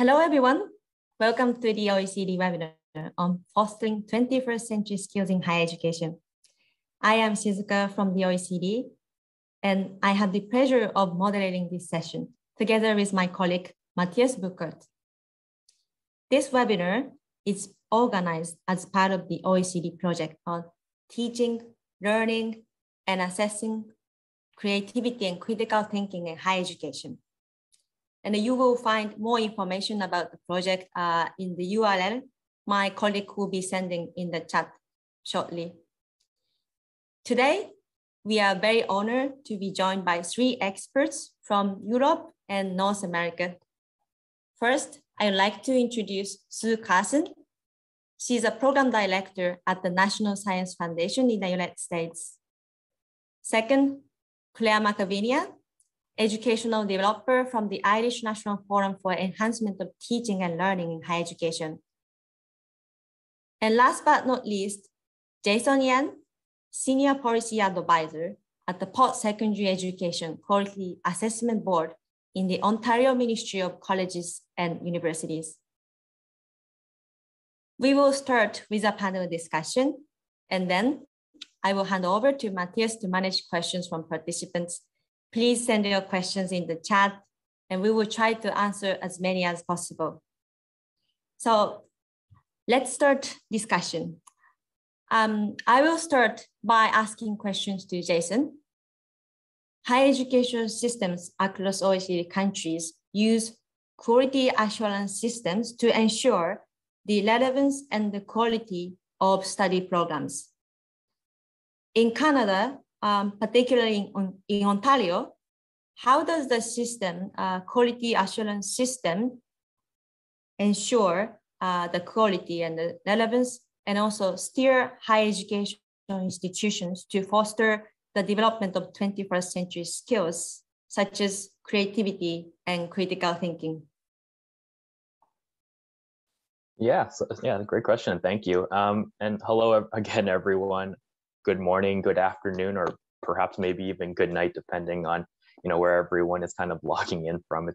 Hello, everyone. Welcome to the OECD webinar on fostering 21st century skills in higher education. I am Shizuka from the OECD, and I have the pleasure of moderating this session together with my colleague, Matthias Buchert. This webinar is organized as part of the OECD project on teaching, learning, and assessing creativity and critical thinking in higher education. And you will find more information about the project in the URL my colleague will be sending in the chat shortly. Today, we are very honored to be joined by three experts from Europe and North America. First, I would like to introduce Sue Carson. She's a program director at the National Science Foundation in the United States. Second, Claire McAvinia, educational developer from the Irish National Forum for Enhancement of Teaching and Learning in Higher Education. And last but not least, Jason Yan, Senior Policy Advisor at the Post-Secondary Education Quality Assessment Board in the Ontario Ministry of Colleges and Universities. We will start with a panel discussion, and then I will hand over to Matthias to manage questions from participants. Please send your questions in the chat, and we will try to answer as many as possible. So let's start discussion. I will start by asking questions to Jason. Higher education systems across OECD countries use quality assurance systems to ensure the relevance and the quality of study programs. In Canada, particularly in Ontario, how does the system, quality assurance system, ensure the quality and the relevance, and also steer higher education institutions to foster the development of 21st century skills, such as creativity and critical thinking? Yeah, great question. Thank you. And hello again, everyone. Good morning, good afternoon, or perhaps maybe even good night, depending on where everyone is kind of logging in from.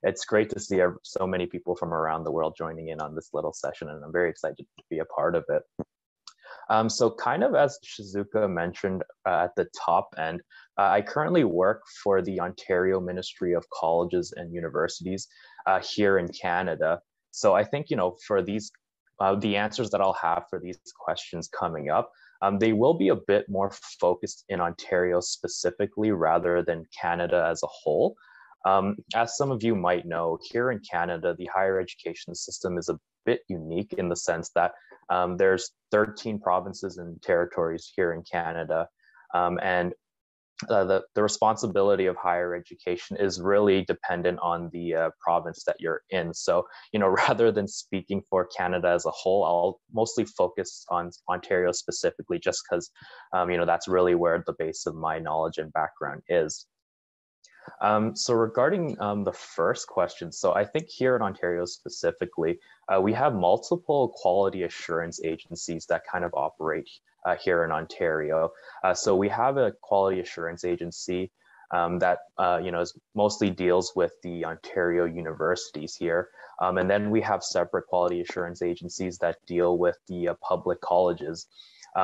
It's great to see so many people from around the world joining in on this little session, and I'm very excited to be a part of it. So kind of as Shizuka mentioned at the top end, I currently work for the Ontario Ministry of Colleges and Universities here in Canada. So I think, for these, the answers that I'll have for these questions coming up, they will be a bit more focused in Ontario specifically rather than Canada as a whole. As some of you might know, here in Canada, the higher education system is a bit unique in the sense that there's 13 provinces and territories here in Canada, and the responsibility of higher education is really dependent on the province that you're in. So, rather than speaking for Canada as a whole, I'll mostly focus on Ontario specifically, just because, that's really where the base of my knowledge and background is. So regarding the first question, so I think here in Ontario specifically, we have multiple quality assurance agencies that kind of operate here in Ontario. So we have a quality assurance agency that mostly deals with the Ontario universities here. And then we have separate quality assurance agencies that deal with the public colleges.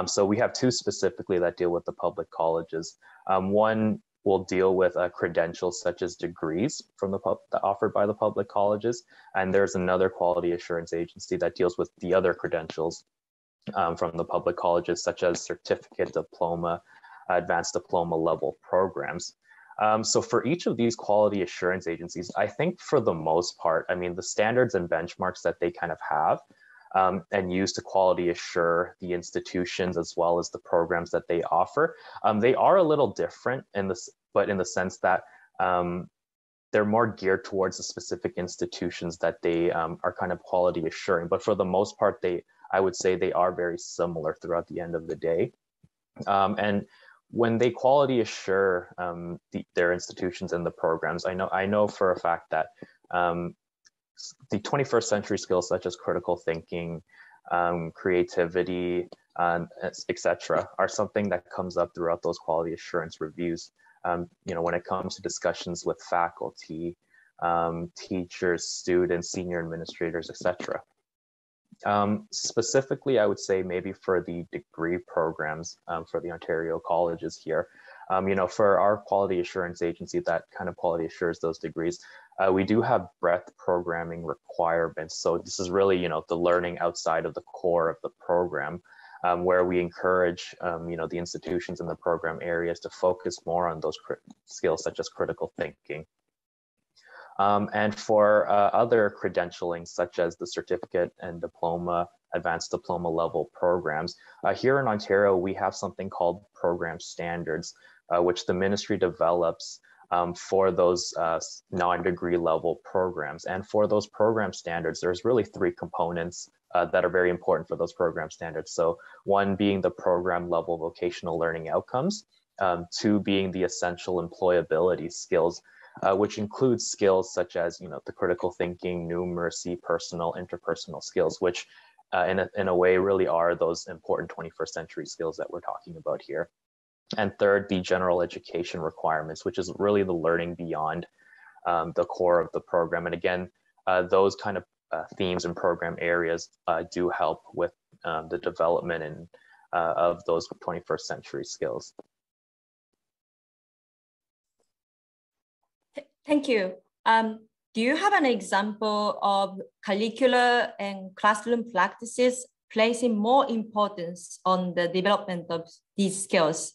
So we have two specifically that deal with the public colleges. One will deal with credentials such as degrees from offered by the public colleges. And there's another quality assurance agency that deals with the other credentials from the public colleges, such as certificate, diploma, advanced diploma level programs. So for each of these quality assurance agencies, I think for the most part, the standards and benchmarks that they kind of have and use to quality assure the institutions as well as the programs that they offer, they are a little different but in the sense that they're more geared towards the specific institutions that they are kind of quality assuring. But for the most part, I would say they are very similar throughout the end of the day. And when they quality assure their institutions and the programs, I know for a fact that the 21st century skills such as critical thinking, creativity, etc., are something that comes up throughout those quality assurance reviews. When it comes to discussions with faculty, teachers, students, senior administrators, etc. Specifically, I would say maybe for the degree programs for the Ontario colleges here, for our quality assurance agency that kind of quality assures those degrees, we do have breadth programming requirements. So this is really, the learning outside of the core of the program, where we encourage, the institutions in the program areas to focus more on those skills such as critical thinking. And for other credentialing, such as the certificate and diploma, advanced diploma level programs, here in Ontario, we have something called program standards, which the ministry develops for those non-degree level programs. And for those program standards, there's really three components that are very important for those program standards. So one being the program level vocational learning outcomes, two being the essential employability skills, which includes skills such as, the critical thinking, numeracy, personal, interpersonal skills, which in a way really are those important 21st century skills that we're talking about here. And third, the general education requirements, which is really the learning beyond the core of the program. And again, those kind of themes and program areas do help with the development of those 21st century skills. Thank you. Do you have an example of curricular and classroom practices placing more importance on the development of these skills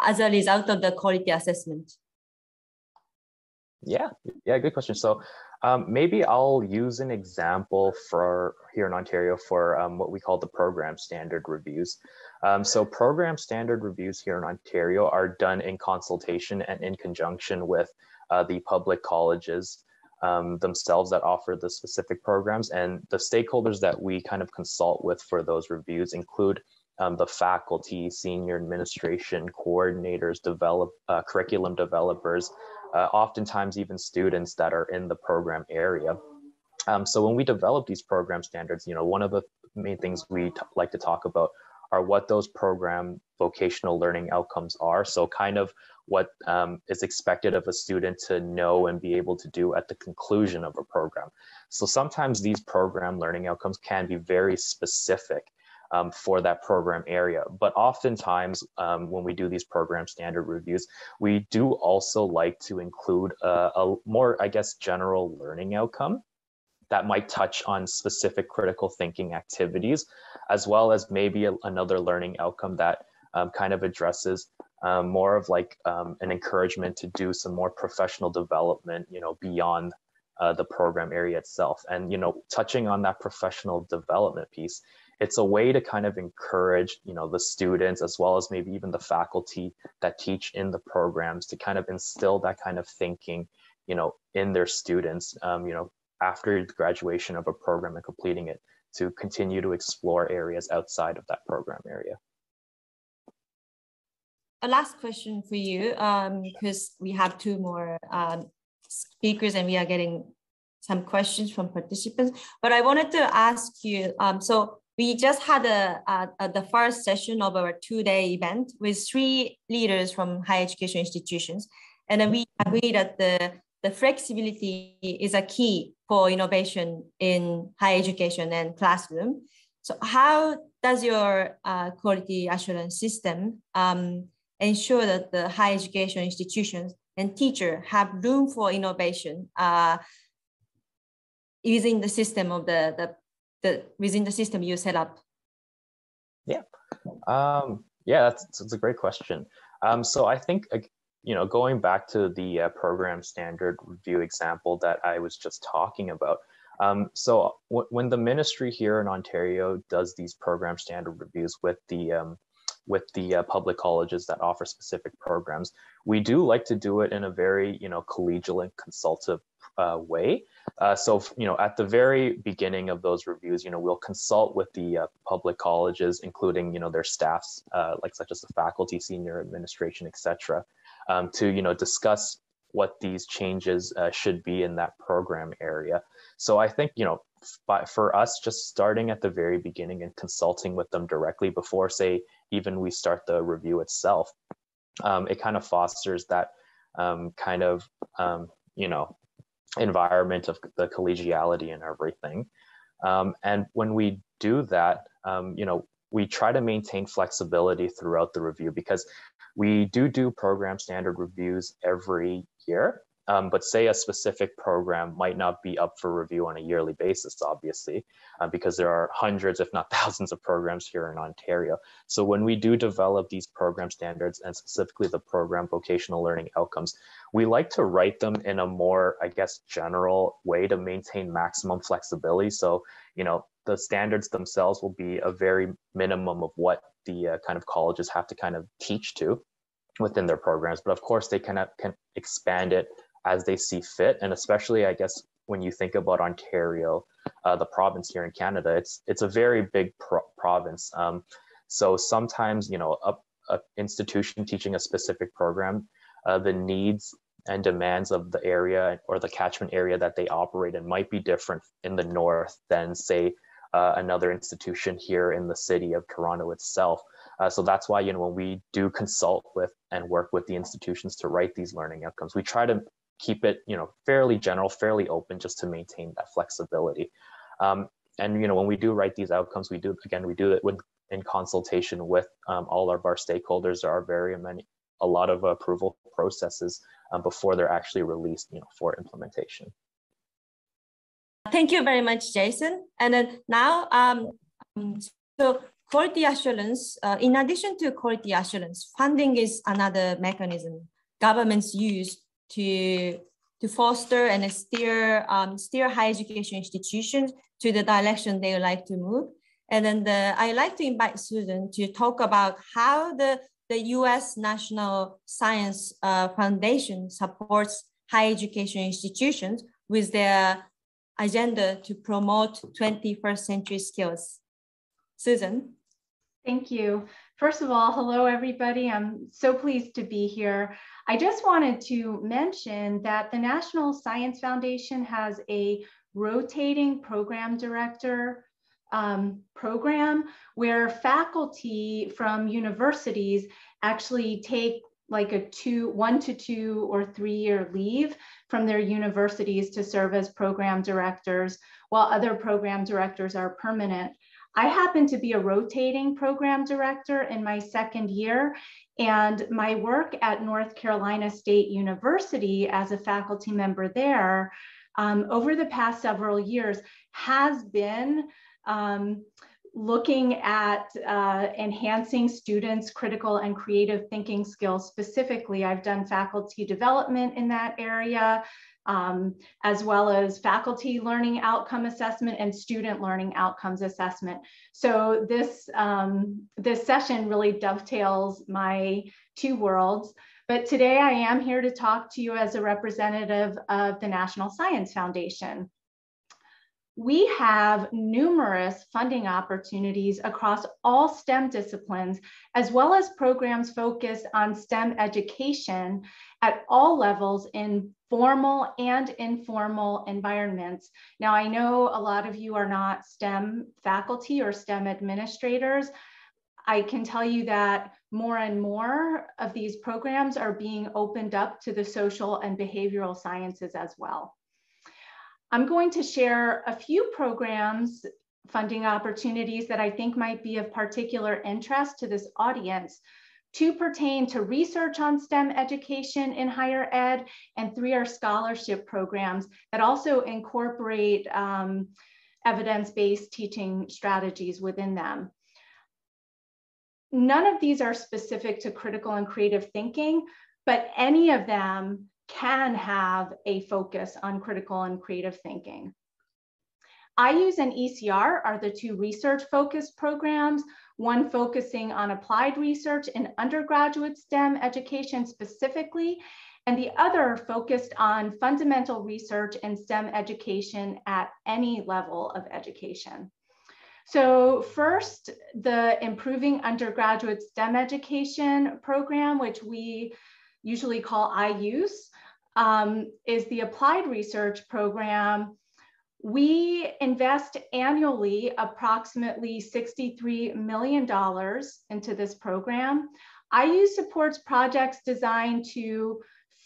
as a result of the quality assessment? Yeah, good question. So maybe I'll use an example for here in Ontario for what we call the program standard reviews. So program standard reviews here in Ontario are done in consultation and in conjunction with the public colleges themselves that offer the specific programs, and the stakeholders that we kind of consult with for those reviews include the faculty, senior administration, coordinators, curriculum developers, oftentimes even students that are in the program area. So when we develop these program standards, one of the main things we like to talk about are what those program vocational learning outcomes are. So kind of what is expected of a student to know and be able to do at the conclusion of a program. So sometimes these program learning outcomes can be very specific for that program area. But oftentimes when we do these program standard reviews, we do also like to include a more, I guess, general learning outcome that might touch on specific critical thinking activities, as well as maybe another learning outcome that kind of addresses more of like an encouragement to do some more professional development, beyond the program area itself. And, touching on that professional development piece, it's a way to kind of encourage, the students, as well as maybe even the faculty that teach in the programs, to kind of instill that kind of thinking, in their students, after the graduation of a program and completing it, to continue to explore areas outside of that program area. A last question for you, because we have two more speakers and we are getting some questions from participants. But I wanted to ask you, so we just had the first session of our two-day event with 3 leaders from higher education institutions. And then we agreed that the flexibility is a key for innovation in higher education and classroom. So how does your quality assurance system ensure that the higher education institutions and teachers have room for innovation within the system of within the system you set up? Yeah, that's a great question. So I think, going back to the program standard review example that I was just talking about. So when the ministry here in Ontario does these program standard reviews with the public colleges that offer specific programs, we do like to do it in a very, collegial and consultative way. So, at the very beginning of those reviews, we'll consult with the public colleges, including, their staffs, such as the faculty, senior administration, etc., to, discuss what these changes should be in that program area. So I think, for us, just starting at the very beginning and consulting with them directly before, say, even we start the review itself, it kind of fosters that environment of the collegiality and everything. And when we do that, we try to maintain flexibility throughout the review, because we do program standard reviews every year. But say a specific program might not be up for review on a yearly basis, obviously, because there are hundreds, if not thousands, of programs here in Ontario. So when we do develop these program standards, and specifically the program vocational learning outcomes, we like to write them in a more, I guess, general way to maintain maximum flexibility. So, the standards themselves will be a very minimum of what the kind of colleges have to kind of teach to within their programs. But of course, they can expand it as they see fit. And especially, I guess, when you think about Ontario, the province here in Canada, it's a very big province. So sometimes, a institution teaching a specific program, the needs and demands of the area or the catchment area that they operate in might be different in the north than, say, another institution here in the city of Toronto itself. So that's why, when we do consult with and work with the institutions to write these learning outcomes, we try to keep it, fairly general, fairly open, just to maintain that flexibility. And, when we do write these outcomes, we do it in consultation with all of our stakeholders. There are a lot of approval processes before they're actually released, for implementation. Thank you very much, Jason. And then now, so quality assurance, in addition to quality assurance, funding is another mechanism governments use to foster and steer higher education institutions to the direction they would like to move. And then I like to invite Susan to talk about how the U.S. National Science Foundation supports higher education institutions with their agenda to promote 21st century skills. Susan. Thank you. First of all, hello, everybody. I'm so pleased to be here. I just wanted to mention that the National Science Foundation has a rotating program director program where faculty from universities actually take like a 1 to 2 or 3 year leave from their universities to serve as program directors, while other program directors are permanent. I happen to be a rotating program director in my second year, and my work at North Carolina State University as a faculty member there over the past several years has been looking at enhancing students' critical and creative thinking skills. Specifically, I've done faculty development in that area, as well as faculty learning outcome assessment and student learning outcomes assessment. So this session really dovetails my two worlds. But today I am here to talk to you as a representative of the National Science Foundation. We have numerous funding opportunities across all STEM disciplines, as well as programs focused on STEM education at all levels in formal and informal environments. Now, I know a lot of you are not STEM faculty or STEM administrators. I can tell you that more and more of these programs are being opened up to the social and behavioral sciences as well. I'm going to share a few programs, funding opportunities that I think might be of particular interest to this audience. 2 pertain to research on STEM education in higher ed, and 3 are scholarship programs that also incorporate evidence-based teaching strategies within them. None of these are specific to critical and creative thinking, but any of them can have a focus on critical and creative thinking. IUs and ECR are the 2 research-focused programs, one focusing on applied research in undergraduate STEM education specifically, and the other focused on fundamental research in STEM education at any level of education. So first, the Improving Undergraduate STEM Education program, which we usually call IUS, is the applied research program. We invest annually approximately $63 million into this program. IU supports projects designed to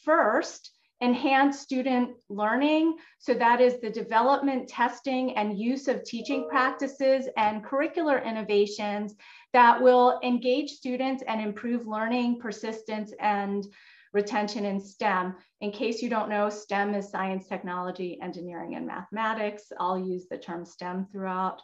first Enhance student learning. So that is the development, testing, and use of teaching practices and curricular innovations that will engage students and improve learning, persistence, and retention in STEM. In case you don't know, STEM is science, technology, engineering, and mathematics. I'll use the term STEM throughout.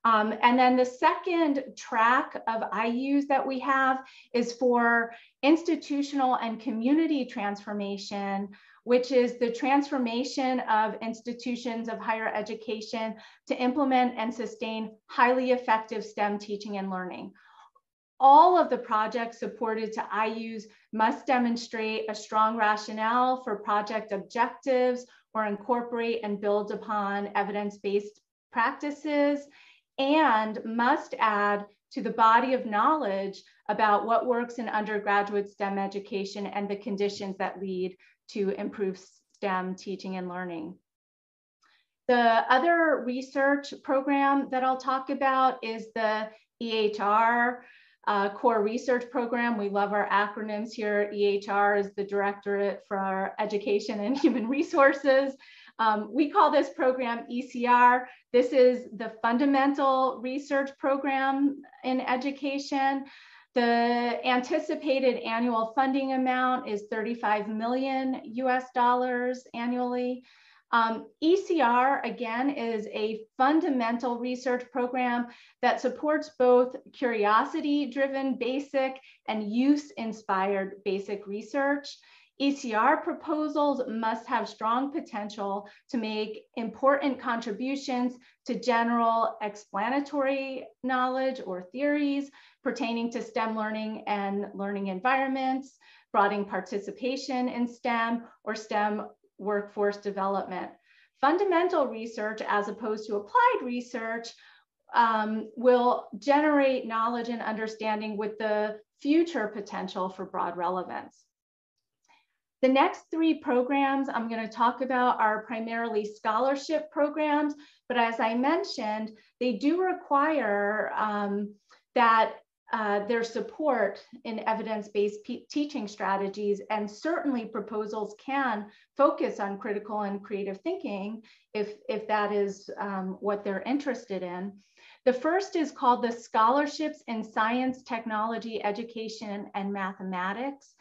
And then the second track of IUs that we have is for institutional and community transformation, which is the transformation of institutions of higher education to implement and sustain highly effective STEM teaching and learning. All of the projects supported to IUs must demonstrate a strong rationale for project objectives or incorporate and build upon evidence-based practices, and must add to the body of knowledge about what works in undergraduate STEM education and the conditions that lead to improve STEM teaching and learning. The other research program that I'll talk about is the ERHR core research program. We love our acronyms here. ERHR is the Directorate for Education and Human Resources. We call this program ECR. This is the fundamental research program in education. The anticipated annual funding amount is $35 million annually. ECR, again, is a fundamental research program that supports both curiosity-driven basic and use-inspired basic research. ECR proposals must have strong potential to make important contributions to general explanatory knowledge or theories pertaining to STEM learning and learning environments, broadening participation in STEM or STEM workforce development. Fundamental research, as opposed to applied research, will generate knowledge and understanding with the future potential for broad relevance. The next three programs I'm going to talk about are primarily scholarship programs, but as I mentioned, they do require that their support in evidence-based teaching strategies, and certainly proposals can focus on critical and creative thinking if that is what they're interested in. The first is called the Scholarships in Science, Technology, Education, and Mathematics.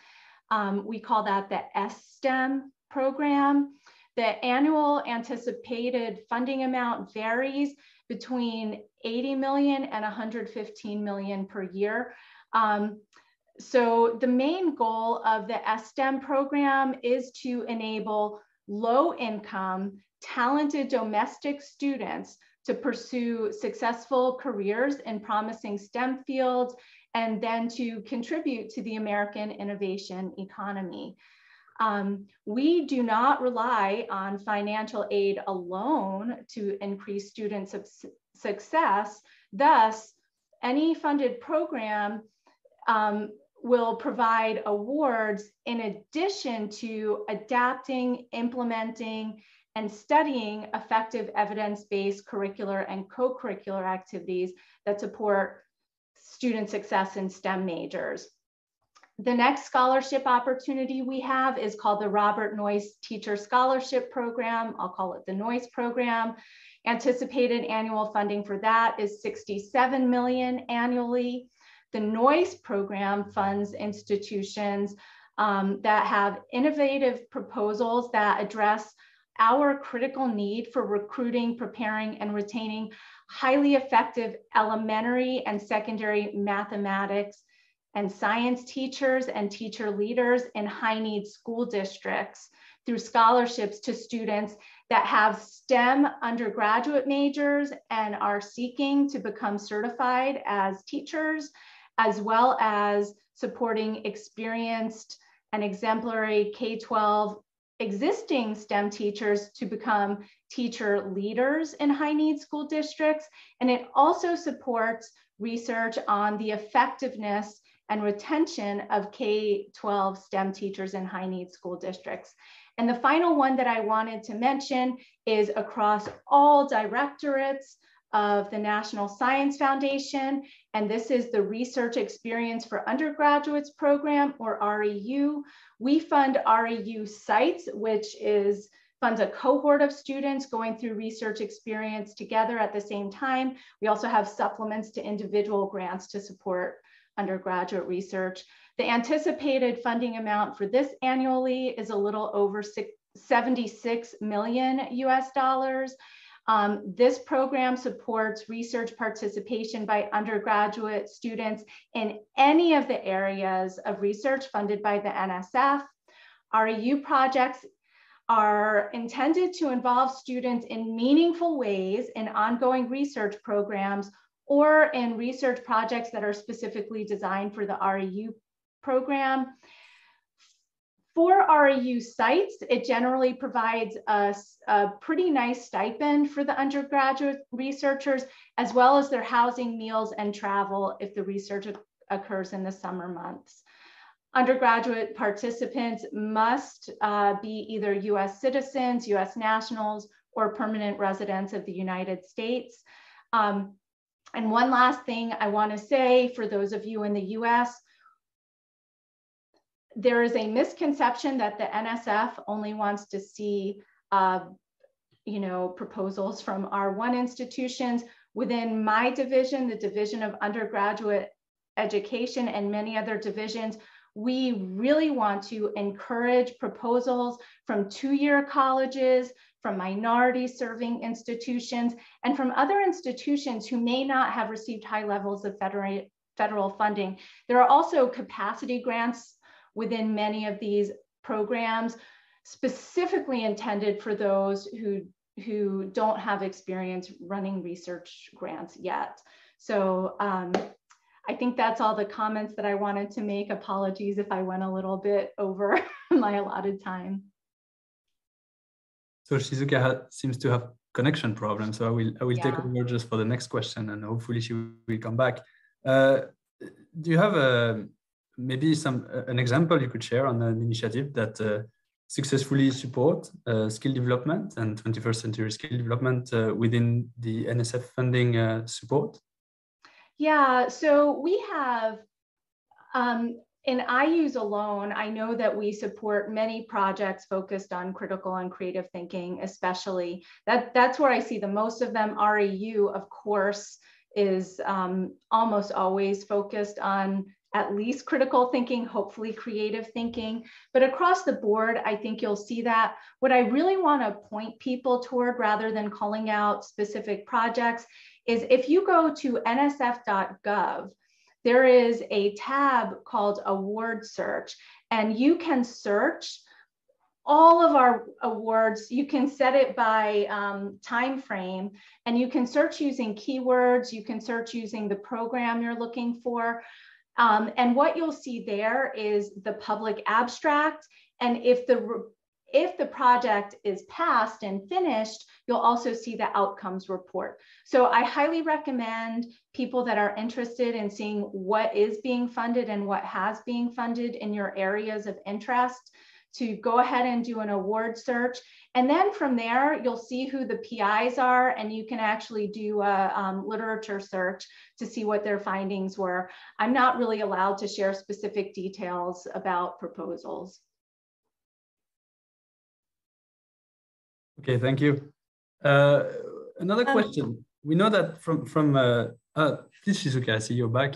We call that the STEM program. The annual anticipated funding amount varies between 80 million and 115 million per year. So the main goal of the STEM program is to enable low-income, talented domestic students to pursue successful careers in promising STEM fields, and then to contribute to the American innovation economy. We do not rely on financial aid alone to increase student success. Thus, any funded program will provide awards in addition to adapting, implementing, and studying effective evidence-based curricular and co-curricular activities that support student success in STEM majors. The next scholarship opportunity we have is called the Robert Noyce Teacher Scholarship Program. I'll call it the Noyce Program. Anticipated annual funding for that is $67 million annually. The Noyce Program funds institutions that have innovative proposals that address our critical need for recruiting, preparing, and retaining highly effective elementary and secondary mathematics and science teachers and teacher leaders in high-need school districts through scholarships to students that have STEM undergraduate majors and are seeking to become certified as teachers, as well as supporting experienced and exemplary K-12 existing STEM teachers to become teacher leaders in high-need school districts. And it also supports research on the effectiveness and retention of K-12 STEM teachers in high-need school districts. And the final one that I wanted to mention is across all directorates of the National Science Foundation, and this is the Research Experience for Undergraduates program, or REU. We fund REU sites, which funds a cohort of students going through research experience together at the same time. We also have supplements to individual grants to support undergraduate research. The anticipated funding amount for this annually is a little over 76 million US dollars. This program supports research participation by undergraduate students in any of the areas of research funded by the NSF. REU projects are intended to involve students in meaningful ways in ongoing research programs or in research projects that are specifically designed for the REU program. For REU sites, it generally provides a pretty nice stipend for the undergraduate researchers, as well as their housing, meals, and travel if the research occurs in the summer months. Undergraduate participants must be either US citizens, US nationals, or permanent residents of the United States. And one last thing I want to say for those of you in the US, there is a misconception that the NSF only wants to see proposals from R1 institutions. Within my division, the Division of Undergraduate Education, and many other divisions, we really want to encourage proposals from two-year colleges, from minority serving institutions, and from other institutions who may not have received high levels of federal funding. There are also capacity grants within many of these programs, specifically intended for those who don't have experience running research grants yet. So I think that's all the comments that I wanted to make. Apologies if I went a little bit over my allotted time. So Shizuka seems to have connection problems, so I will take over just for the next question, and hopefully she will come back. Do you have maybe an example you could share on an initiative that successfully support skill development and 21st century skill development within the NSF funding support? Yeah, so we have, in IUs alone, I know that we support many projects focused on critical and creative thinking, especially. That's where I see the most of them. REU, of course, is almost always focused on at least critical thinking, hopefully creative thinking. But across the board, I think you'll see that. What I really want to point people toward, rather than calling out specific projects, is if you go to nsf.gov, there is a tab called Award Search, and you can search all of our awards. You can set it by time frame, and you can search using keywords. You can search using the program you're looking for. And what you'll see there is the public abstract. And if the project is passed and finished, you'll also see the outcomes report. So I highly recommend people that are interested in seeing what is being funded and what has been funded in your areas of interest to go ahead and do an award search. And then from there, you'll see who the PIs are, and you can actually do a literature search to see what their findings were. I'm not really allowed to share specific details about proposals. Okay, thank you. Another question. We know that from please, Shizuka, I see you're back.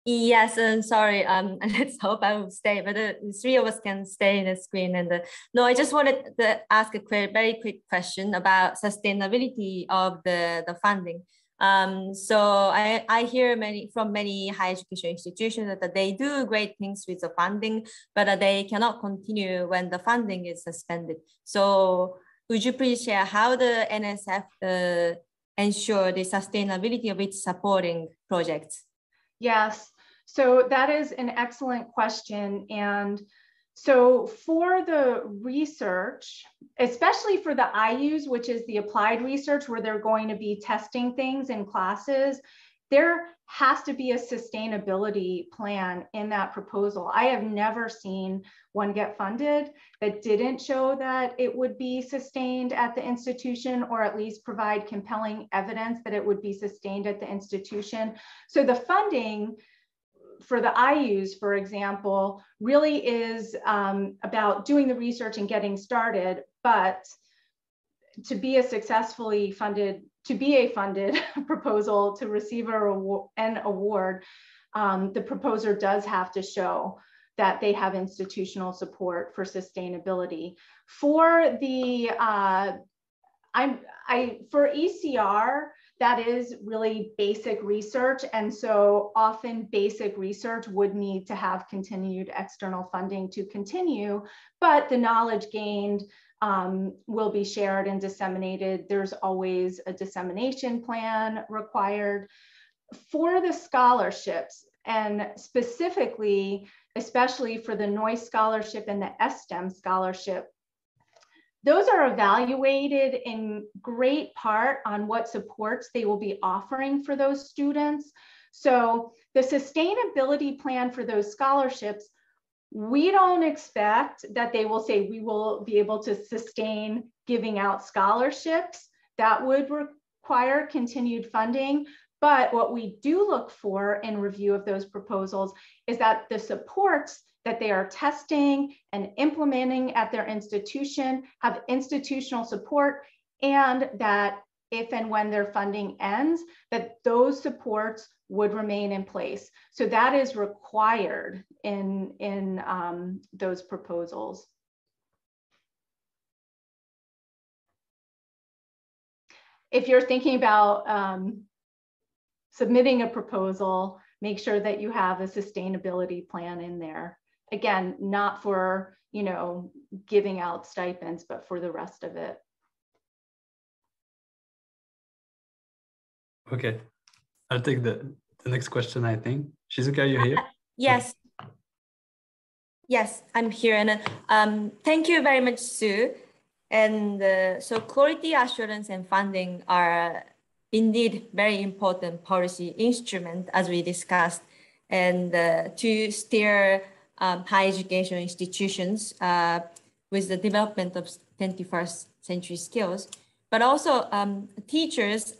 Yes, sorry. Let's hope I will stay, but the three of us can stay in the screen. And no, I just wanted to ask a very quick question about sustainability of the funding. So I hear from many higher education institutions that they do great things with the funding, but they cannot continue when the funding is suspended. So would you please share how the NSF ensure the sustainability of its supporting projects? Yes, so that is an excellent question. And so for the research, especially for the IUs, which is the applied research where they're going to be testing things in classes, there has to be a sustainability plan in that proposal. I have never seen one get funded that didn't show that it would be sustained at the institution, or at least provide compelling evidence that it would be sustained at the institution. So the funding for the IUs, for example, really is about doing the research and getting started, but to be a successfully funded, to be a funded proposal to receive an award, the proposer does have to show that they have institutional support for sustainability. For the for ECR, that is really basic research, and so often basic research would need to have continued external funding to continue, but the knowledge gained will be shared and disseminated. There's always a dissemination plan required. For the scholarships, and specifically, especially for the Noyce Scholarship and the STEM Scholarship, those are evaluated in great part on what supports they will be offering for those students. So the sustainability plan for those scholarships, we don't expect that they will say we will be able to sustain giving out scholarships. That would require continued funding. But what we do look for in review of those proposals is that the supports that they are testing and implementing at their institution have institutional support, and that if and when their funding ends, that those supports would remain in place. So that is required in those proposals. If you're thinking about submitting a proposal, make sure that you have a sustainability plan in there. Again, not for, you know, giving out stipends, but for the rest of it. Okay, I'll take the next question, I think. Shizuka, are you here? Yes. Yes, I'm here. And thank you very much, Sue. And so quality assurance and funding are indeed very important policy instrument, as we discussed, and to steer higher education institutions with the development of 21st century skills. But also teachers,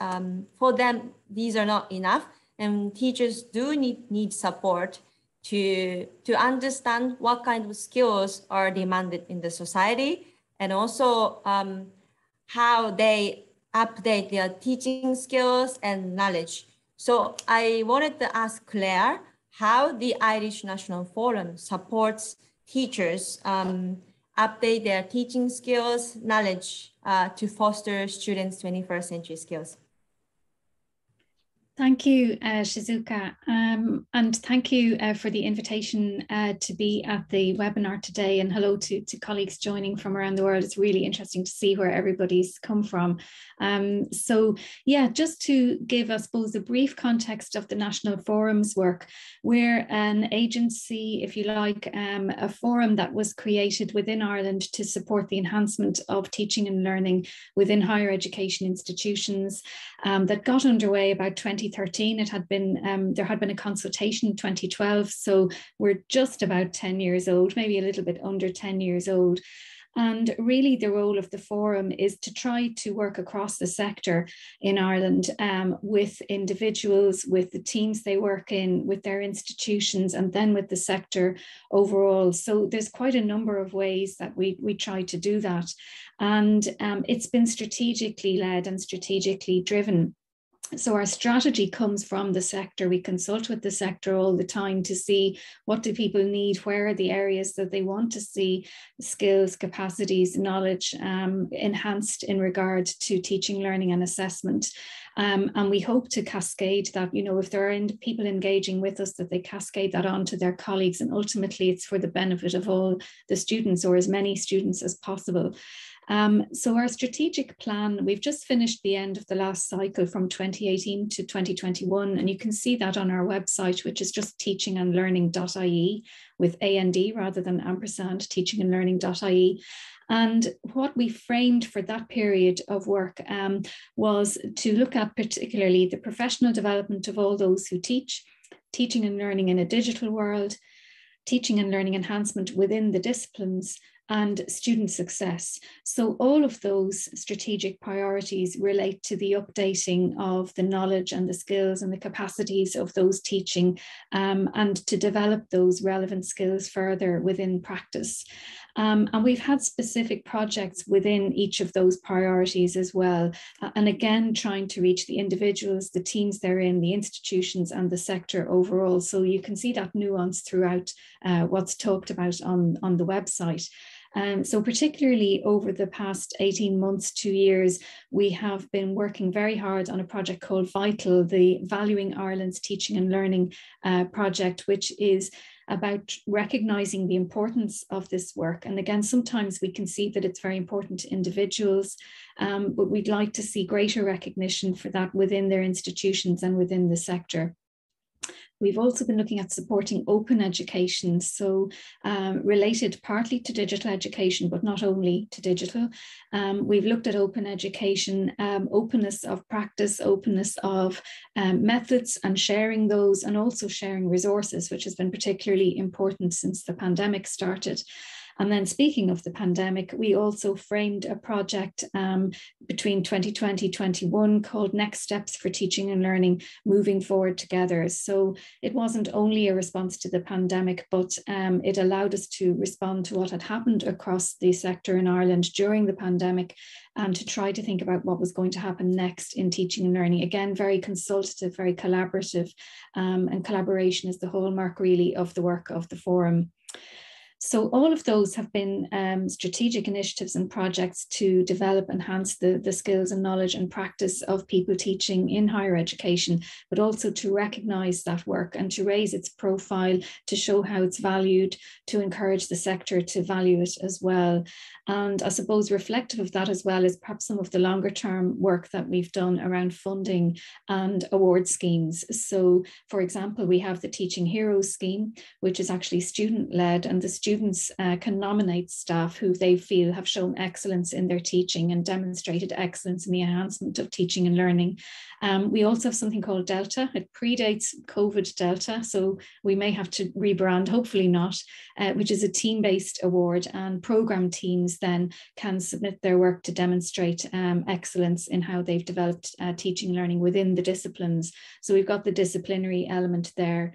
for them, these are not enough. And teachers do need support to understand what kind of skills are demanded in the society, and also how they update their teaching skills and knowledge. So I wanted to ask Claire how the Irish National Forum supports teachers update their teaching skills, knowledge to foster students' 21st century skills. Thank you, Shizuka, and thank you for the invitation to be at the webinar today, and hello to colleagues joining from around the world. It's really interesting to see where everybody's come from. So yeah, just to give, I suppose, a brief context of the National Forum's work. We're an agency, if you like, a forum that was created within Ireland to support the enhancement of teaching and learning within higher education institutions, that got underway about 2013. It had been there had been a consultation in 2012, so we're just about 10 years old, maybe a little bit under 10 years old. And really the role of the forum is to try to work across the sector in Ireland with individuals, with the teams they work in, with their institutions, and then with the sector overall. So there's quite a number of ways that we try to do that. And it's been strategically led and strategically driven. So our strategy comes from the sector. We consult with the sector all the time to see what do people need, where are the areas that they want to see skills, capacities, knowledge enhanced in regard to teaching, learning and assessment. And we hope to cascade that, you know, if there are people engaging with us, that they cascade that on to their colleagues, and ultimately it's for the benefit of all the students, or as many students as possible. So our strategic plan, we've just finished the end of the last cycle from 2018 to 2021, and you can see that on our website, which is just teachingandlearning.ie with AND rather than ampersand, teachingandlearning.ie. And what we framed for that period of work was to look at particularly the professional development of all those who teach, teaching and learning in a digital world, teaching and learning enhancement within the disciplines, and student success. So all of those strategic priorities relate to the updating of the knowledge and the skills and the capacities of those teaching, and to develop those relevant skills further within practice. And we've had specific projects within each of those priorities as well. And again, trying to reach the individuals, the teams they're in, the institutions and the sector overall. So you can see that nuance throughout what's talked about on the website. So particularly over the past 18 months, 2 years, we have been working very hard on a project called Vital, the Valuing Ireland's Teaching and Learning project, which is about recognizing the importance of this work. And again, sometimes we can see that it's very important to individuals, but we'd like to see greater recognition for that within their institutions and within the sector. We've also been looking at supporting open education, so related partly to digital education, but not only to digital. We've looked at open education, openness of practice, openness of methods and sharing those, and also sharing resources, which has been particularly important since the pandemic started. And then speaking of the pandemic, we also framed a project between 2020-21 called Next Steps for Teaching and Learning, Moving Forward Together. So it wasn't only a response to the pandemic, but it allowed us to respond to what had happened across the sector in Ireland during the pandemic, and to try to think about what was going to happen next in teaching and learning. Again, very consultative, very collaborative, and collaboration is the hallmark really of the work of the forum. So all of those have been strategic initiatives and projects to develop, enhance the skills and knowledge and practice of people teaching in higher education, but also to recognise that work and to raise its profile, to show how it's valued, to encourage the sector to value it as well. And I suppose reflective of that as well is perhaps some of the longer term work that we've done around funding and award schemes. So for example, we have the Teaching Heroes scheme, which is actually student led, and the students can nominate staff who they feel have shown excellence in their teaching and demonstrated excellence in the enhancement of teaching and learning. We also have something called Delta. It predates COVID Delta, so we may have to rebrand, hopefully not, which is a team-based award, and programme teams then can submit their work to demonstrate excellence in how they've developed teaching and learning within the disciplines. So we've got the disciplinary element there.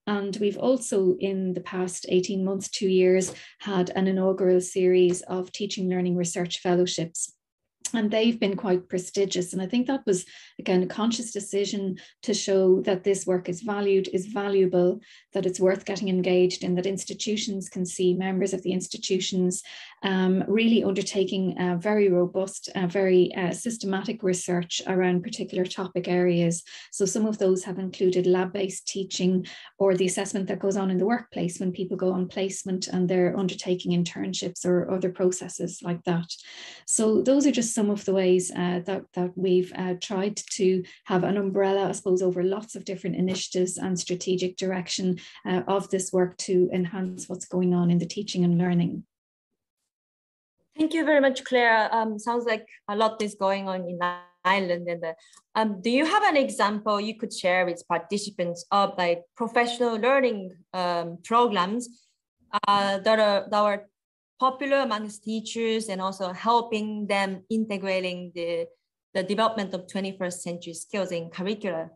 And we've also, in the past 18 months, 2 years, had an inaugural series of teaching and learning research fellowships. And they've been quite prestigious. And I think that was, again, a conscious decision to show that this work is valued, is valuable, that it's worth getting engaged in, that institutions can see members of the institutions really undertaking very robust, very systematic research around particular topic areas. So some of those have included lab-based teaching, or the assessment that goes on in the workplace when people go on placement and they're undertaking internships or other processes like that. So those are just some of the ways that we've tried to have an umbrella, I suppose, over lots of different initiatives and strategic direction of this work to enhance what's going on in the teaching and learning. Thank you very much, Claire. Sounds like a lot is going on in Ireland. And do you have an example you could share with participants of like professional learning programs that are popular amongst teachers, and also helping them integrating the development of 21st century skills in curricula?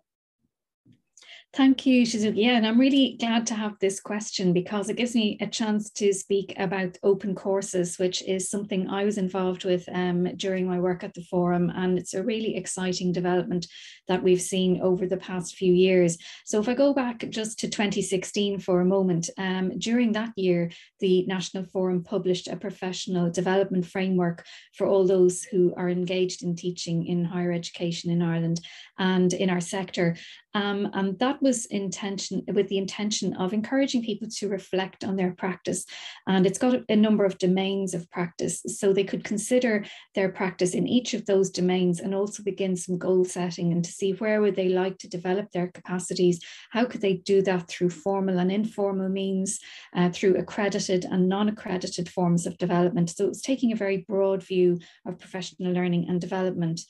Thank you, Shizuka. Yeah, and I'm really glad to have this question because it gives me a chance to speak about open courses, which is something I was involved with during my work at the forum. And it's a really exciting development that we've seen over the past few years. So if I go back just to 2016 for a moment, during that year, the National Forum published a professional development framework for all those who are engaged in teaching in higher education in Ireland and in our sector. And that was with the intention of encouraging people to reflect on their practice. And it's got a number of domains of practice, so they could consider their practice in each of those domains and also begin some goal setting and to see where would they like to develop their capacities, how could they do that through formal and informal means, through accredited and non-accredited forms of development. So it was taking a very broad view of professional learning and development.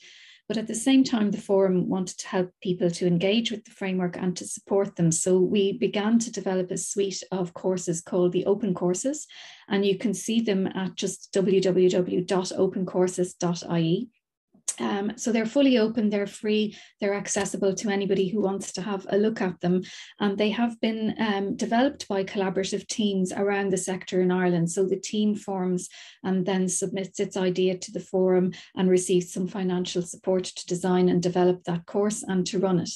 But at the same time, the forum wanted to help people to engage with the framework and to support them. So we began to develop a suite of courses called the Open Courses, and you can see them at just www.opencourses.ie. So they're fully open, they're free, they're accessible to anybody who wants to have a look at them. And they have been developed by collaborative teams around the sector in Ireland. So the team forms and then submits its idea to the forum and receives some financial support to design and develop that course and to run it.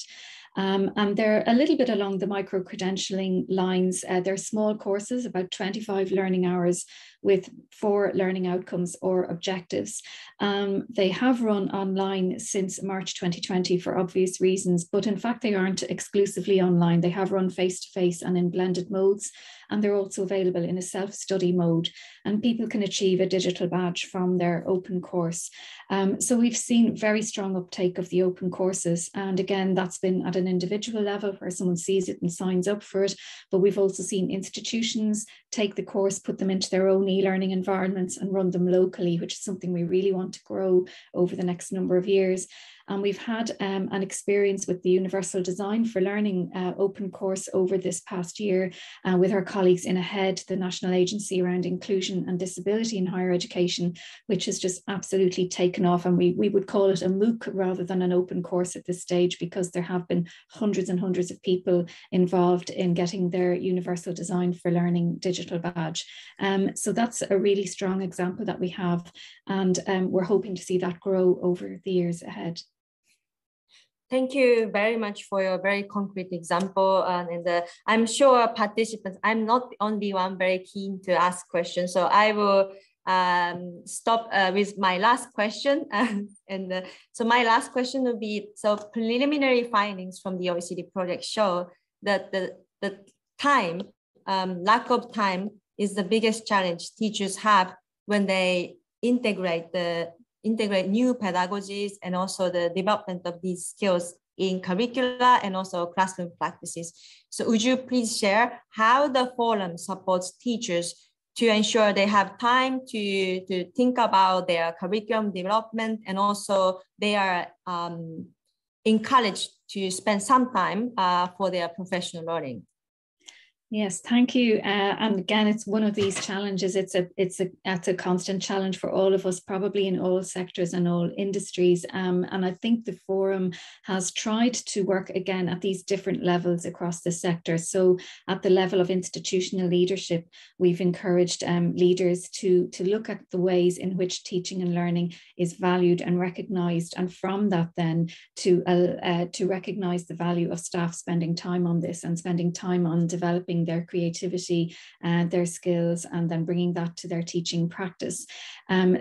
And they're a little bit along the micro-credentialing lines. They're small courses, about 25 learning hours with 4 learning outcomes or objectives. They have run online since March 2020 for obvious reasons, but in fact they aren't exclusively online. They have run face-to-face and in blended modes, and they're also available in a self-study mode, and people can achieve a digital badge from their open course. So we've seen very strong uptake of the open courses, and again that's been at an individual level where someone sees it and signs up for it, but we've also seen institutions take the course, put them into their own e-learning environments and run them locally, which is something we really want to grow over the next number of years. And we've had an experience with the Universal Design for Learning open course over this past year with our colleagues in AHEAD, the National Agency around Inclusion and Disability in Higher Education, which has just absolutely taken off. And we would call it a MOOC rather than an open course at this stage, because there have been hundreds and hundreds of people involved in getting their Universal Design for Learning digital badge. So that's a really strong example that we have, and we're hoping to see that grow over the years ahead. Thank you very much for your very concrete example. And I'm sure participants, I'm not the only one very keen to ask questions. So I will stop with my last question. So my last question will be, so preliminary findings from the OECD project show that the time, lack of time is the biggest challenge teachers have when they integrate new pedagogies and also the development of these skills in curricula and also classroom practices. So would you please share how the forum supports teachers to ensure they have time to think about their curriculum development, and also they are encouraged to spend some time for their professional learning? Yes, thank you. And again, it's one of these challenges. It's a constant challenge for all of us, probably in all sectors and all industries. And I think the forum has tried to work again at these different levels across the sector. So at the level of institutional leadership, we've encouraged leaders to look at the ways in which teaching and learning is valued and recognised, and from that then to recognise the value of staff spending time on this and spending time on developing their creativity, their skills, and then bringing that to their teaching practice.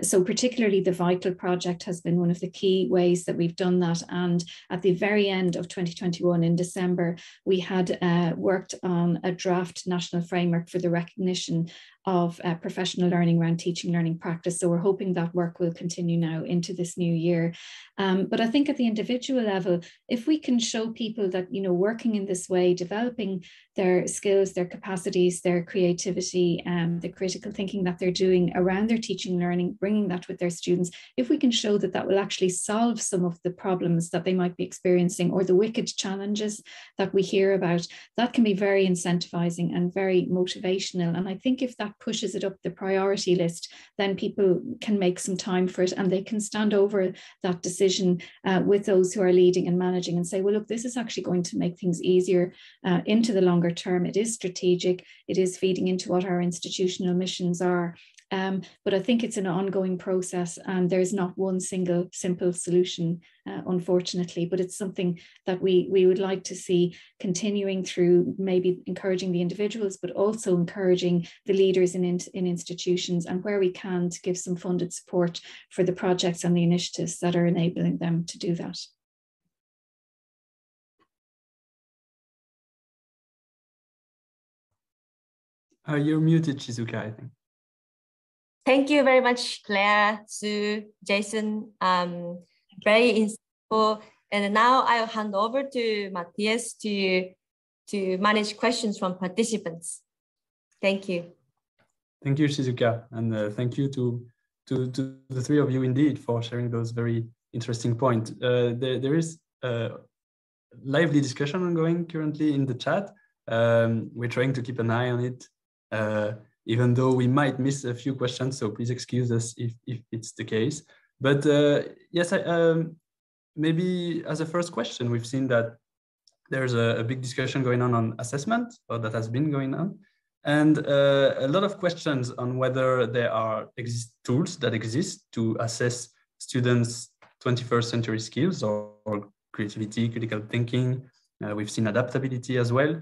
So particularly the Vital project has been one of the key ways that we've done that. And at the very end of 2021 in December, we had worked on a draft national framework for the recognition of professional learning around teaching, learning practice. So we're hoping that work will continue now into this new year. But I think at the individual level, if we can show people that, you know, working in this way, developing their skills, their capacities, their creativity, the critical thinking that they're doing around their teaching, learning, bringing that with their students, if we can show that that will actually solve some of the problems that they might be experiencing or the wicked challenges that we hear about, that can be very incentivizing and very motivational. And I think if that pushes it up the priority list, then people can make some time for it, and they can stand over that decision with those who are leading and managing and say, well, look, this is actually going to make things easier into the longer term. It is strategic. It is feeding into what our institutional missions are. But I think it's an ongoing process, and there's not one single simple solution, unfortunately, but it's something that we would like to see continuing through maybe encouraging the individuals, but also encouraging the leaders in institutions, and where we can to give some funded support for the projects and the initiatives that are enabling them to do that. You're muted, Shizuka, I think. Thank you very much, Claire, Sue, Jason. Very insightful. And now I'll hand over to Matthias to manage questions from participants. Thank you. Thank you, Shizuka. And thank you to the three of you indeed for sharing those very interesting points. There is a lively discussion ongoing currently in the chat. We're trying to keep an eye on it, even though we might miss a few questions, so please excuse us if it's the case. But yes, maybe as a first question, we've seen that there's a big discussion going on assessment, or that has been going on, and a lot of questions on whether there are tools that exist to assess students' 21st century skills or creativity, critical thinking. We've seen adaptability as well.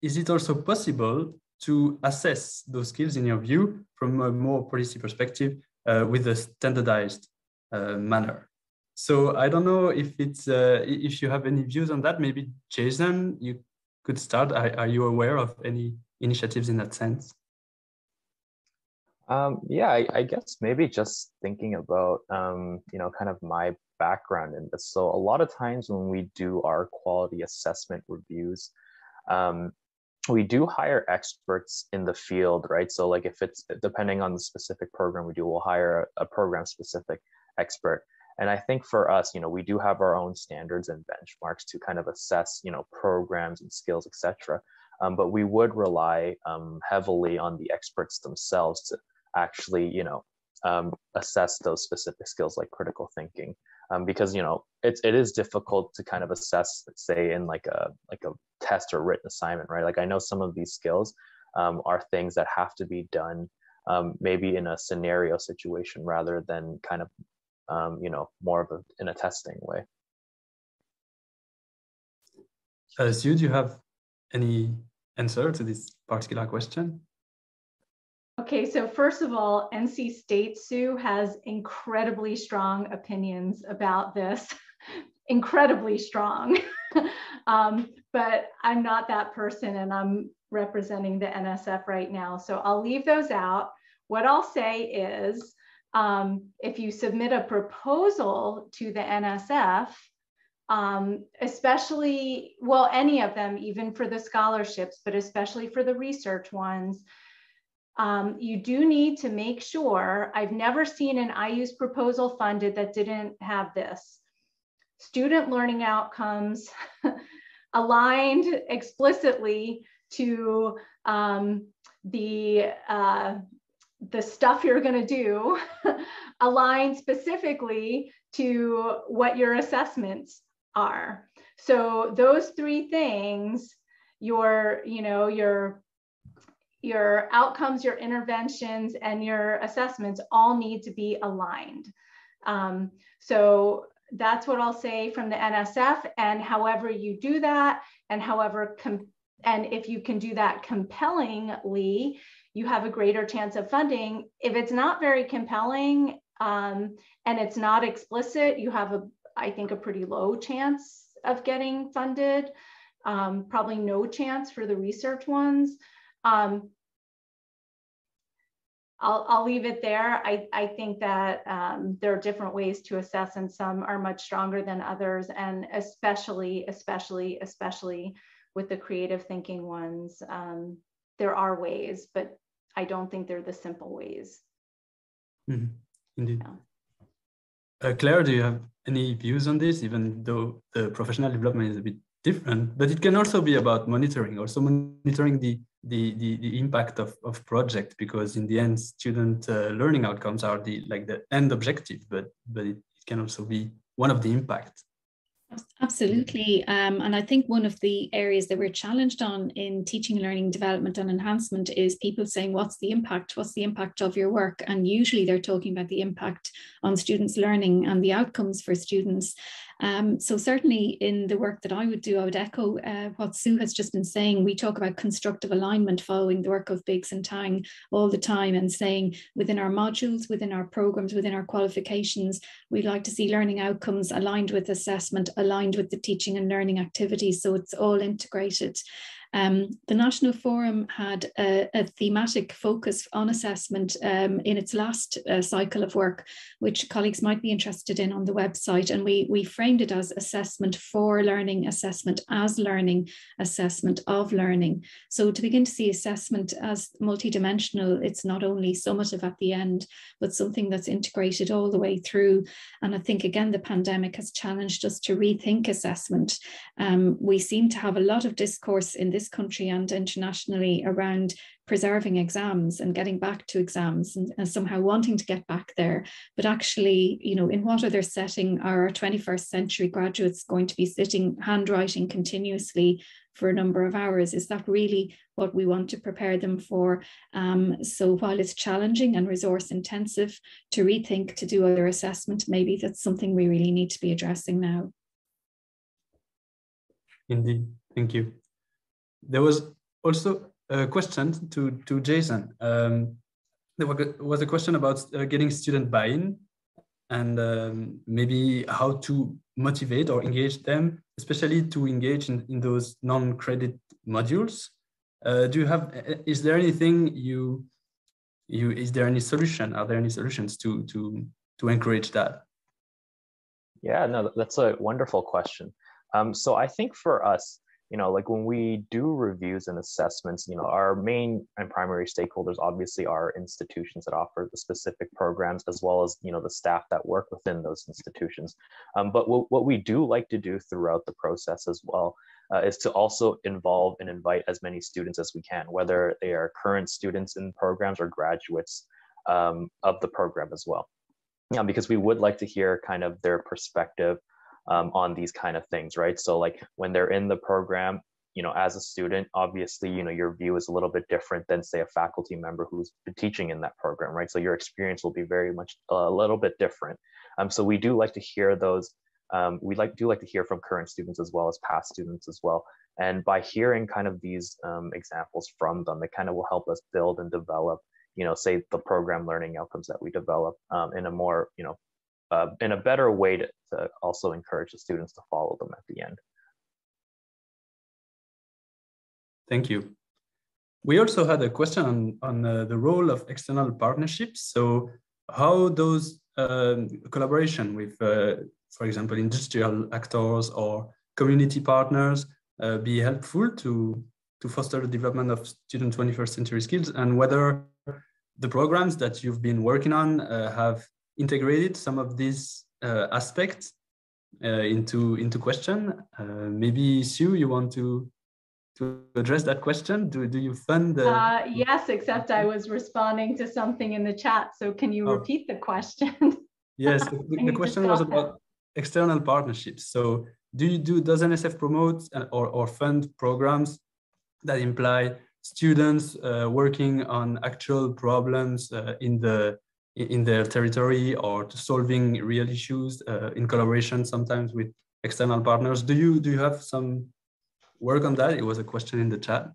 Is it also possible to assess those skills, in your view, from a more policy perspective with a standardized manner? So I don't know if it's if you have any views on that. Maybe Jason, you could start. Are you aware of any initiatives in that sense? Yeah, I guess maybe just thinking about you know, kind of my background in this. So a lot of times when we do our quality assessment reviews, we do hire experts in the field, right? So like if it's depending on the specific program we do, we'll hire a program specific expert. And I think for us, you know, we do have our own standards and benchmarks to kind of assess, you know, programs and skills, etc. But we would rely heavily on the experts themselves to actually, you know, assess those specific skills like critical thinking, because, you know, it is difficult to kind of assess, let's say, in like a test or written assignment, right? Like I know some of these skills are things that have to be done maybe in a scenario situation rather than kind of you know, more of in a testing way. Sue, do you have any answer to this particular question? Okay, so first of all, NC State, Sue, has incredibly strong opinions about this, incredibly strong. But I'm not that person, and I'm representing the NSF right now. So I'll leave those out. What I'll say is, if you submit a proposal to the NSF, especially, well, any of them, even for the scholarships, but especially for the research ones, you do need to make sure, I've never seen an IU's proposal funded that didn't have this. Student learning outcomes aligned explicitly to the stuff you're going to do, aligned specifically to what your assessments are. So those three things, your outcomes, your interventions, and your assessments all need to be aligned. So that's what I'll say from the NSF. And however you do that, and if you can do that compellingly, you have a greater chance of funding. If it's not very compelling and it's not explicit, you have I think a pretty low chance of getting funded. Probably no chance for the research ones. I'll leave it there. I think that there are different ways to assess, and some are much stronger than others, and especially with the creative thinking ones, there are ways, but I don't think they're the simple ways. Mm-hmm. Indeed. Yeah. Claire, do you have any views on this, even though the professional development is a bit different, but it can also be about monitoring, the impact of project, because in the end, student learning outcomes are the end objective, but it can also be one of the impacts. Absolutely. And I think one of the areas that we're challenged on in teaching, learning, development and enhancement is people saying, what's the impact? What's the impact of your work? And usually they're talking about the impact on students' learning and the outcomes for students. So certainly in the work that I would do, I would echo what Sue has just been saying. We talk about constructive alignment following the work of Biggs and Tang all the time, and saying within our modules, within our programs, within our qualifications, we'd like to see learning outcomes aligned with assessment, aligned with the teaching and learning activities, so it's all integrated. The National Forum had a thematic focus on assessment in its last cycle of work, which colleagues might be interested in on the website. And we framed it as assessment for learning, assessment as learning, assessment of learning. So to begin to see assessment as multidimensional, it's not only summative at the end, but something that's integrated all the way through. And I think, again, the pandemic has challenged us to rethink assessment. We seem to have a lot of discourse in this country and internationally around preserving exams and getting back to exams and somehow wanting to get back there. But actually, you know, in what other setting are our 21st century graduates going to be sitting handwriting continuously for a number of hours? Is that really what we want to prepare them for? So while it's challenging and resource intensive to rethink, to do other assessment, maybe that's something we really need to be addressing now. Indeed, thank you. There was also a question to Jason. There was a question about getting student buy-in and maybe how to motivate or engage them, especially to engage in those non-credit modules. Do you have? Is there anything is there any solution? Are there any solutions to encourage that? Yeah, no, that's a wonderful question. So I think for us, you know, like when we do reviews and assessments, you know, our main and primary stakeholders obviously are institutions that offer the specific programs, as well as, you know, the staff that work within those institutions. But what we do like to do throughout the process as well is to also involve and invite as many students as we can, whether they are current students in programs or graduates of the program as well. Yeah, because we would like to hear kind of their perspective on these kind of things, right? So like when they're in the program, you know, as a student, obviously, you know, your view is a little bit different than, say, a faculty member who's been teaching in that program, right? So your experience will be very much a little bit different. So we do like to hear those. We do like to hear from current students as well as past students as well. And by hearing kind of these examples from them, it kind of will help us build and develop, you know, say the program learning outcomes that we develop in a more, you know, in a better way to also encourage the students to follow them at the end. Thank you. We also had a question on the role of external partnerships. So how those collaboration with, for example, industrial actors or community partners be helpful to foster the development of student 21st century skills, and whether the programs that you've been working on have integrated some of these aspects into question. Maybe Sue, you want to address that question? Do you fund the... Yes, except I was responding to something in the chat. So can you repeat the question? Yes, the question was about external partnerships. So does NSF promote or fund programs that imply students working on actual problems in their territory, or solving real issues in collaboration sometimes with external partners? Do you have some work on that? It was a question in the chat.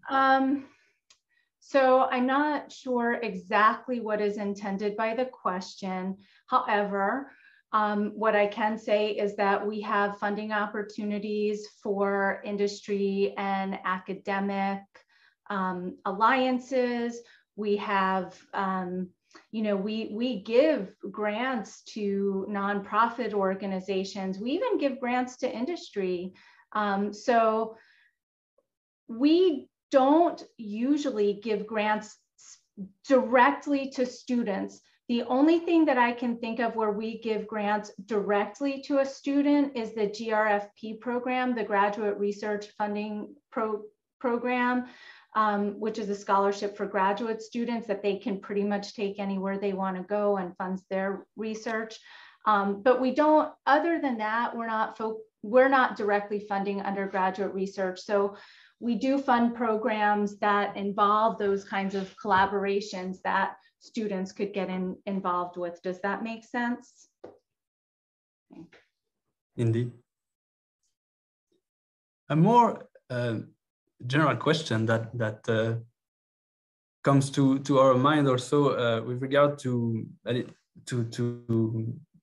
So I'm not sure exactly what is intended by the question. However, what I can say is that we have funding opportunities for industry and academic alliances. We have, you know, we give grants to nonprofit organizations. We even give grants to industry. So we don't usually give grants directly to students. The only thing that I can think of where we give grants directly to a student is the GRFP program, the Graduate Research Funding Program, which is a scholarship for graduate students that they can pretty much take anywhere they want to go and funds their research. But we don't, other than that, we're not directly funding undergraduate research. So we do fund programs that involve those kinds of collaborations that students could get involved with. Does that make sense? Indeed. A more general question that comes to our mind also with regard to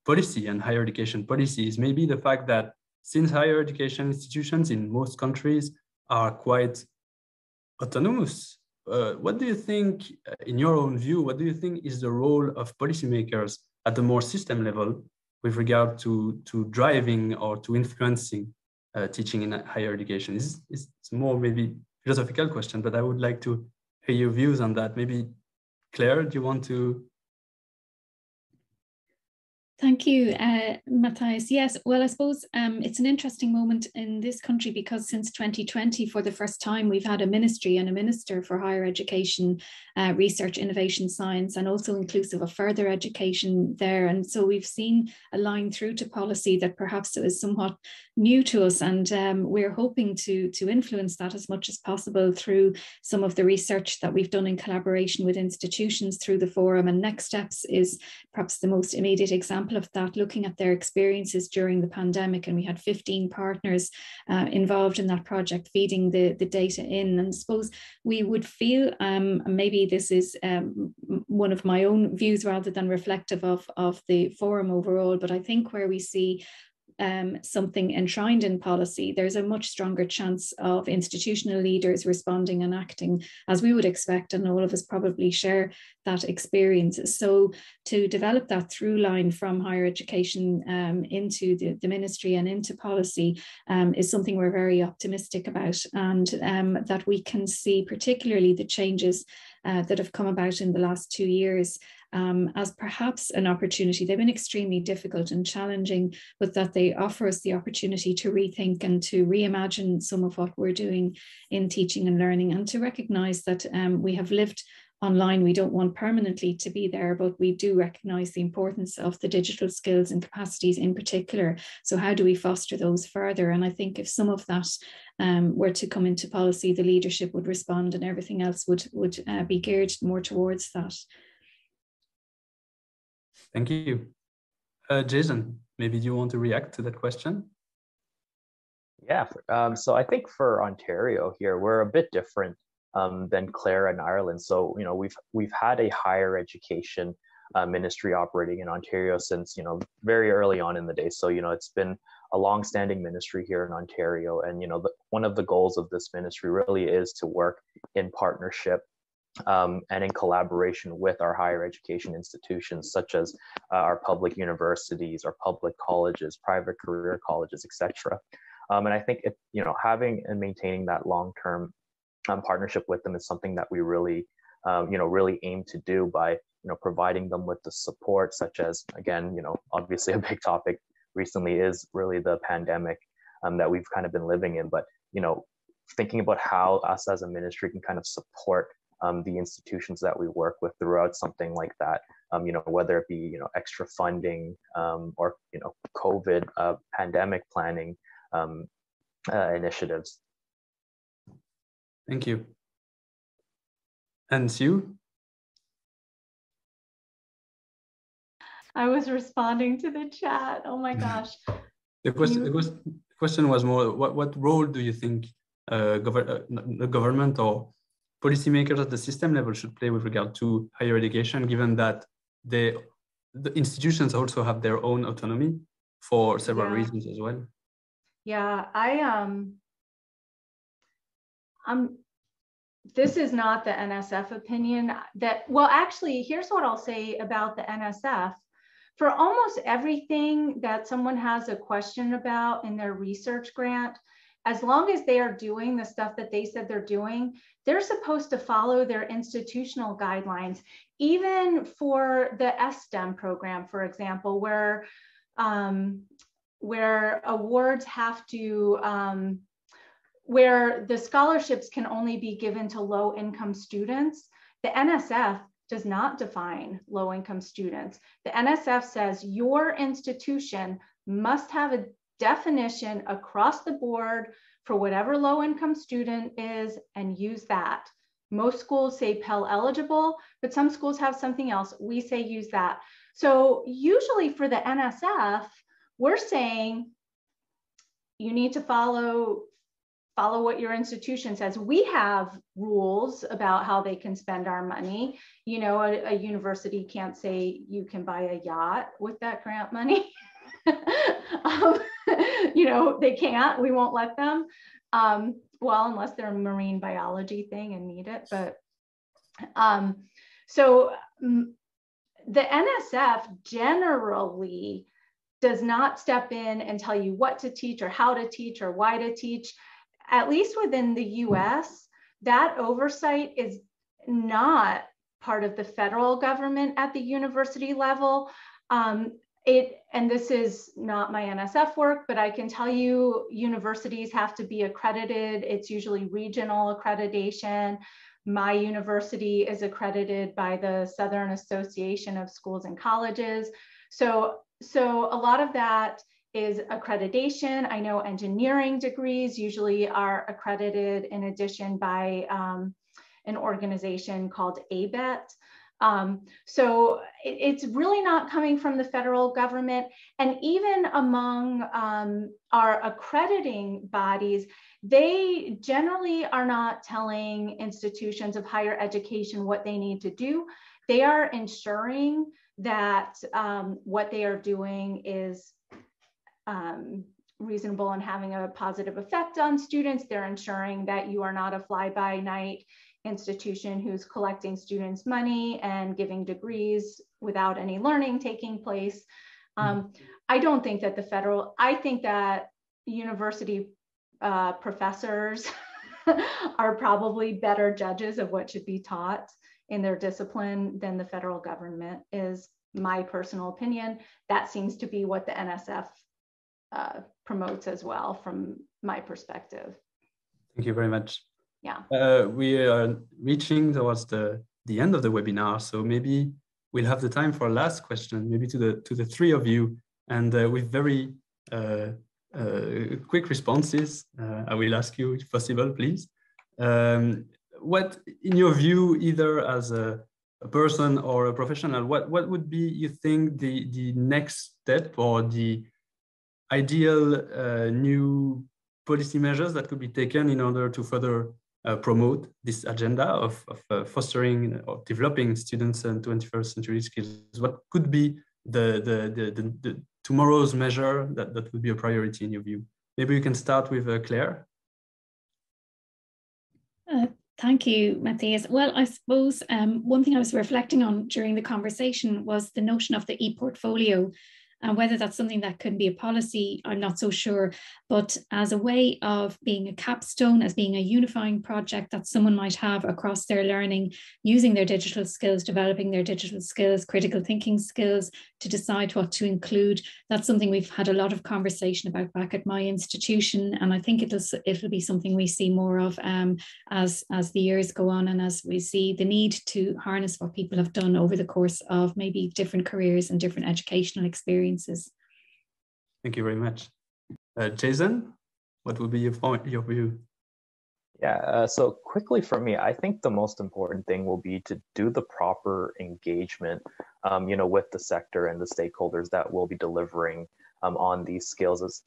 policy and higher education policy is maybe the fact that since higher education institutions in most countries are quite autonomous, what do you think, in your own view, what do you think is the role of policymakers at the more system level with regard to driving or to influencing teaching in higher education? It's more maybe philosophical question, but I would like to hear your views on that. Maybe Claire, do you want to? Thank you, Matthias. Yes, well, I suppose it's an interesting moment in this country because since 2020, for the first time, we've had a ministry and a minister for higher education, research, innovation, science, and also inclusive of further education there. And so we've seen a line through to policy that perhaps is somewhat new to us. And we're hoping to influence that as much as possible through some of the research that we've done in collaboration with institutions through the forum. And Next Steps is perhaps the most immediate example of that, looking at their experiences during the pandemic. And we had 15 partners involved in that project, feeding the data in. And I suppose we would feel, maybe this is one of my own views rather than reflective of the forum overall, but I think where we see something enshrined in policy, there's a much stronger chance of institutional leaders responding and acting as we would expect, and all of us probably share that experience. So to develop that through line from higher education into the ministry and into policy is something we're very optimistic about, and that we can see particularly the changes that have come about in the last 2 years as perhaps an opportunity. They've been extremely difficult and challenging, but that they offer us the opportunity to rethink and to reimagine some of what we're doing in teaching and learning, and to recognize that we have lived online. We don't want permanently to be there, but we do recognize the importance of the digital skills and capacities in particular. So how do we foster those further? And I think if some of that were to come into policy, the leadership would respond and everything else would be geared more towards that. Thank you. Jason, maybe do you want to react to that question? Yeah, so I think for Ontario here, we're a bit different than Claire and Ireland. So, you know, we've had a higher education ministry operating in Ontario since, you know, very early on in the day. So, you know, it's been a long-standing ministry here in Ontario. And, you know, one of the goals of this ministry really is to work in partnership and in collaboration with our higher education institutions, such as our public universities, our public colleges, private career colleges, etc. And I think, you know, having and maintaining that long-term partnership with them is something that we really, you know, really aim to do by, you know, providing them with the support, such as, again, you know, obviously a big topic recently is really the pandemic that we've kind of been living in. But, you know, thinking about how us as a ministry can kind of support the institutions that we work with throughout something like that, you know, whether it be, you know, extra funding or, you know, COVID pandemic planning initiatives. Thank you. And Sue? I was responding to the chat. Oh my gosh. The question was more, what role do you think the government or policymakers at the system level should play with regard to higher education, given that the institutions also have their own autonomy for several reasons as well? Yeah, this is not the NSF opinion. Well, actually, here's what I'll say about the NSF. For almost everything that someone has a question about in their research grant, as long as they are doing the stuff that they said they're doing, they're supposed to follow their institutional guidelines. Even for the STEM program, for example, where awards have to, where the scholarships can only be given to low-income students, the NSF does not define low-income students. The NSF says your institution must have a definition across the board for whatever low-income student is and use that. Most schools say Pell eligible, but some schools have something else. We say use that. So usually for the NSF, we're saying you need to follow what your institution says. We have rules about how they can spend our money. You know, a university can't say you can buy a yacht with that grant money. You know, they can't, we won't let them. well, unless they're a marine biology thing and need it. But so the NSF generally does not step in and tell you what to teach or how to teach or why to teach. At least within the US, that oversight is not part of the federal government at the university level. And this is not my NSF work, but I can tell you universities have to be accredited. It's usually regional accreditation. My university is accredited by the Southern Association of Schools and Colleges. So a lot of that is accreditation. I know engineering degrees usually are accredited in addition by an organization called ABET. So it's really not coming from the federal government. And even among our accrediting bodies, they generally are not telling institutions of higher education what they need to do. They are ensuring that what they are doing is reasonable and having a positive effect on students. They're ensuring that you are not a fly-by-night institution who's collecting students' money and giving degrees without any learning taking place. I don't think that I think that university professors are probably better judges of what should be taught in their discipline than the federal government is, my personal opinion. That seems to be what the NSF promotes as well from my perspective. Thank you very much. Yeah. We are reaching towards the end of the webinar, so maybe we'll have the time for a last question, maybe to the three of you, and with very quick responses. I will ask you, if possible, please. What, in your view, either as a person or a professional, what would be, you think, the next step or the ideal new policy measures that could be taken in order to further promote this agenda of fostering or developing students and 21st century skills? What could be the tomorrow's measure that would be a priority in your view? Maybe you can start with Claire. Thank you, Matthias. Well, I suppose one thing I was reflecting on during the conversation was the notion of the eportfolio. And whether that's something that could be a policy, I'm not so sure. But as a way of being a capstone, as being a unifying project that someone might have across their learning, using their digital skills, developing their digital skills, critical thinking skills to decide what to include. That's something we've had a lot of conversation about back at my institution. And I think it'll be something we see more of as the years go on, and as we see the need to harness what people have done over the course of maybe different careers and different educational experiences. Thank you very much. Jason, what would be your view? Yeah, so quickly for me, I think the most important thing will be to do the proper engagement, with the sector and the stakeholders that will be delivering on these skills.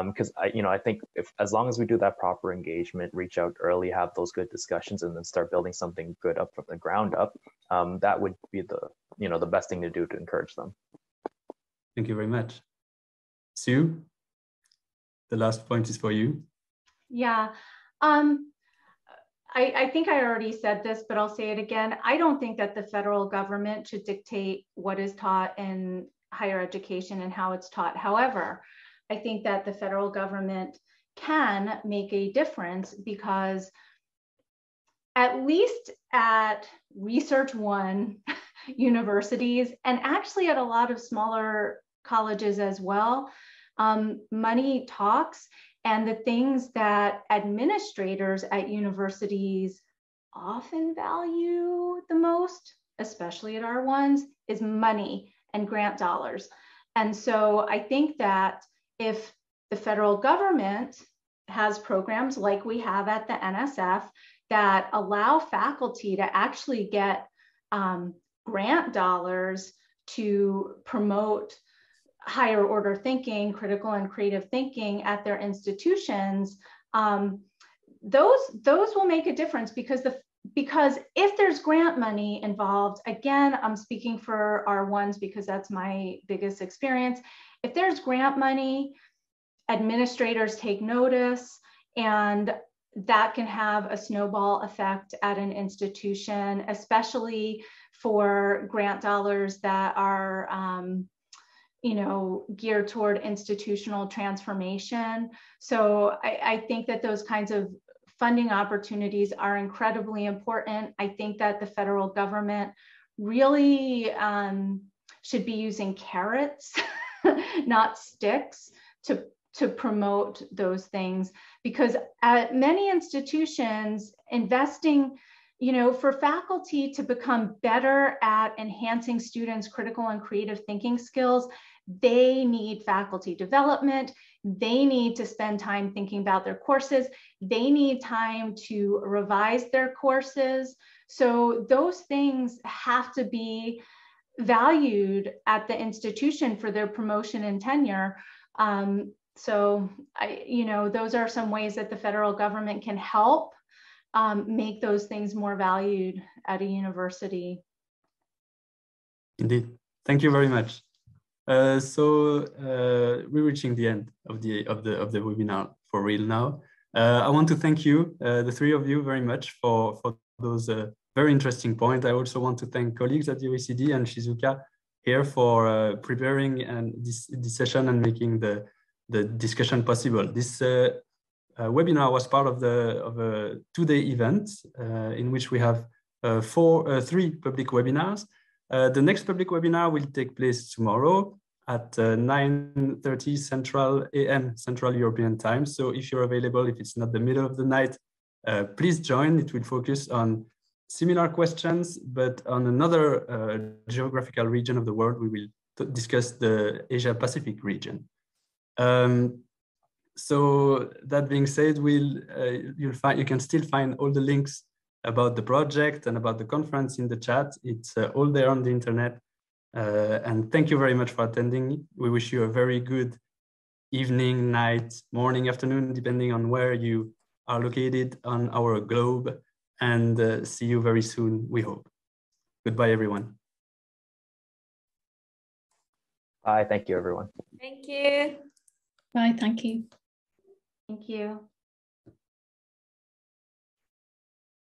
Because I think as long as we do that proper engagement, reach out early, have those good discussions, and then start building something good up from the ground up, that would be the best thing to do to encourage them. Thank you very much. Sue, the last point is for you. Yeah, I think I already said this, but I'll say it again. I don't think that the federal government should dictate what is taught in higher education and how it's taught. However, I think that the federal government can make a difference, because at least at Research One universities, and actually at a lot of smaller colleges as well, money talks, and the things that administrators at universities often value the most, especially at our ones, is money and grant dollars. And so I think that if the federal government has programs like we have at the NSF that allow faculty to actually get grant dollars to promote higher order thinking, critical and creative thinking at their institutions, those will make a difference, because if there's grant money involved, again, I'm speaking for R1s because that's my biggest experience. If there's grant money, administrators take notice, and that can have a snowball effect at an institution, especially for grant dollars that are geared toward institutional transformation. So I think that those kinds of funding opportunities are incredibly important. I think that the federal government really should be using carrots, not sticks, to promote those things, because at many institutions, investing, for faculty to become better at enhancing students' critical and creative thinking skills, they need faculty development. They need to spend time thinking about their courses. They need time to revise their courses. So those things have to be valued at the institution for their promotion and tenure. So those are some ways that the federal government can help make those things more valued at a university. Indeed, thank you very much. So we're reaching the end of the webinar for real now. I want to thank you, the three of you, very much for those very interesting points. I also want to thank colleagues at the OECD and Shizuka here for preparing this session and making the discussion possible. This webinar was part of a two-day event in which we have three public webinars. The next public webinar will take place tomorrow at 9:30 a.m. Central European Time. So if you're available, if it's not the middle of the night, please join. It will focus on similar questions, but on another geographical region of the world. We will discuss the Asia Pacific region. So that being said, you can still find all the links about the project and about the conference in the chat. It's all there on the internet. And thank you very much for attending. We wish you a very good evening, night, morning, afternoon, depending on where you are located on our globe. And see you very soon, we hope. Goodbye, everyone. Bye. Thank you, everyone. Thank you. Bye. Thank you. Thank you.